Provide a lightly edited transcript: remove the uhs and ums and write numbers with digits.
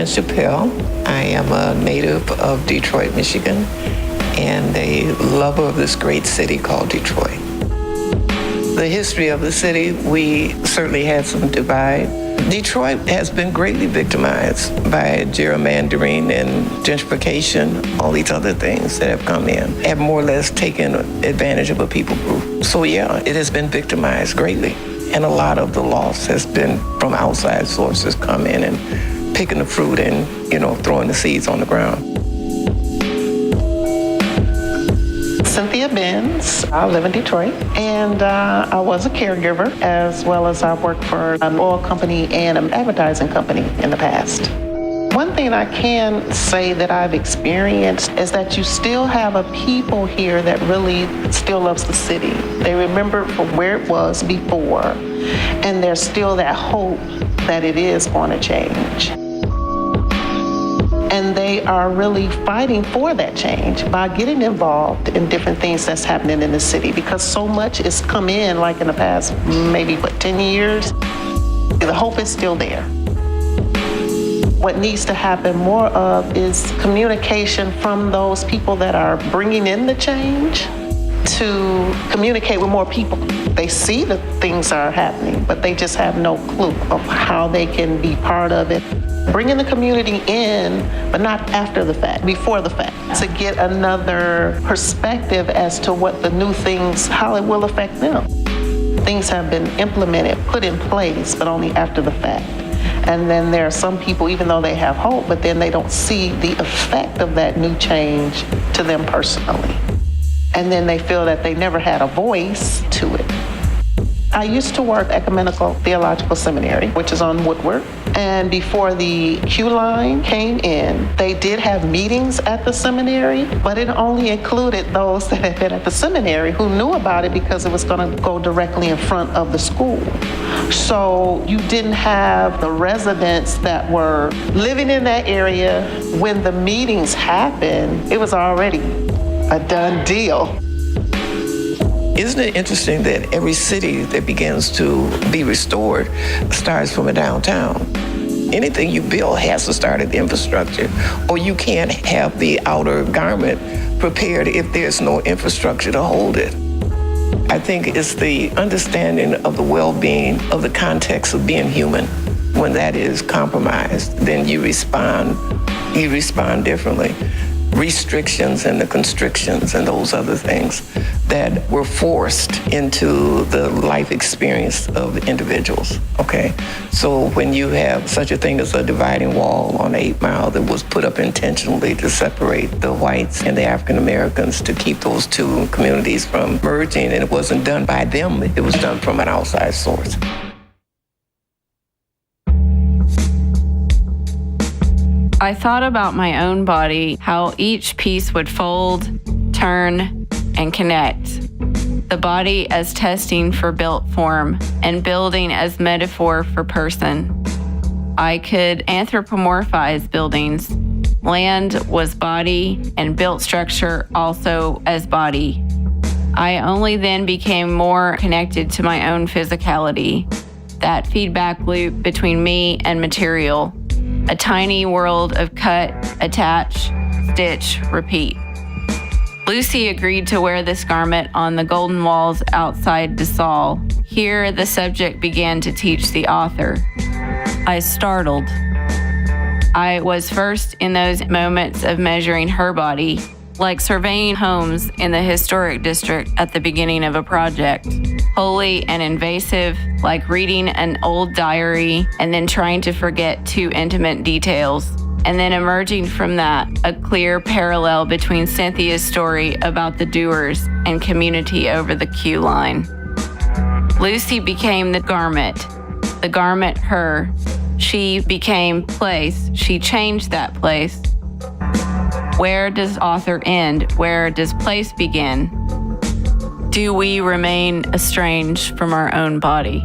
is Chappelle. I am a native of Detroit, Michigan, and a lover of this great city called Detroit. The history of the city, we certainly had some divide. Detroit has been greatly victimized by gerrymandering and gentrification, all these other things that have come in, have more or less taken advantage of a people group. So yeah, it has been victimized greatly. And a lot of the loss has been from outside sources come in and picking the fruit and, throwing the seeds on the ground. Cynthia Benz. I live in Detroit, and I was a caregiver, as well as I worked for an oil company and an advertising company in the past. One thing I can say that I've experienced is that you still have a people here that really still loves the city. They remember from where it was before, and there's still that hope that it is going to change. And they are really fighting for that change by getting involved in different things that's happening in the city, because so much has come in, like in the past, maybe 10 years. The hope is still there. What needs to happen more of is communication from those people that are bringing in the change to communicate with more people. They see that things are happening, but they just have no clue of how they can be part of it. Bringing the community in, but not after the fact, before the fact, to get another perspective as to what the new things, how it will affect them. Things have been implemented, put in place, but only after the fact. And then there are some people, even though they have hope, but then they don't see the effect of that new change to them personally. And then they feel that they never had a voice to it. I used to work at Ecumenical Theological Seminary, which is on Woodward. And before the Q line came in, they did have meetings at the seminary, but it only included those that had been at the seminary who knew about it because it was going to go directly in front of the school. So you didn't have the residents that were living in that area. When the meetings happened, it was already a done deal. Isn't it interesting that every city that begins to be restored starts from a downtown? Anything you build has to start at the infrastructure, or you can't have the outer garment prepared if there's no infrastructure to hold it. I think it's the understanding of the well-being of the context of being human. When that is compromised, then you respond differently. Restrictions and the constrictions and those other things that were forced into the life experience of individuals, okay? So when you have such a thing as a dividing wall on 8 Mile that was put up intentionally to separate the whites and the African Americans to keep those two communities from merging, and it wasn't done by them, it was done from an outside source. I thought about my own body, how each piece would fold, turn, and connect. The body as testing for built form, and building as metaphor for person. I could anthropomorphize buildings. Land was body, and built structure also as body. I only then became more connected to my own physicality, that feedback loop between me and material. A tiny world of cut, attach, stitch, repeat. Lucy agreed to wear this garment on the golden walls outside DeSalle. Here, the subject began to teach the author. I startled. I was first in those moments of measuring her body, like surveying homes in the historic district at the beginning of a project. Holy and invasive, like reading an old diary and then trying to forget too intimate details. And then emerging from that, a clear parallel between Cynthia's story about the doers and community over the Q line. Lucy became the garment her. She became place. She changed that place. Where does author end? Where does place begin? Do we remain estranged from our own body?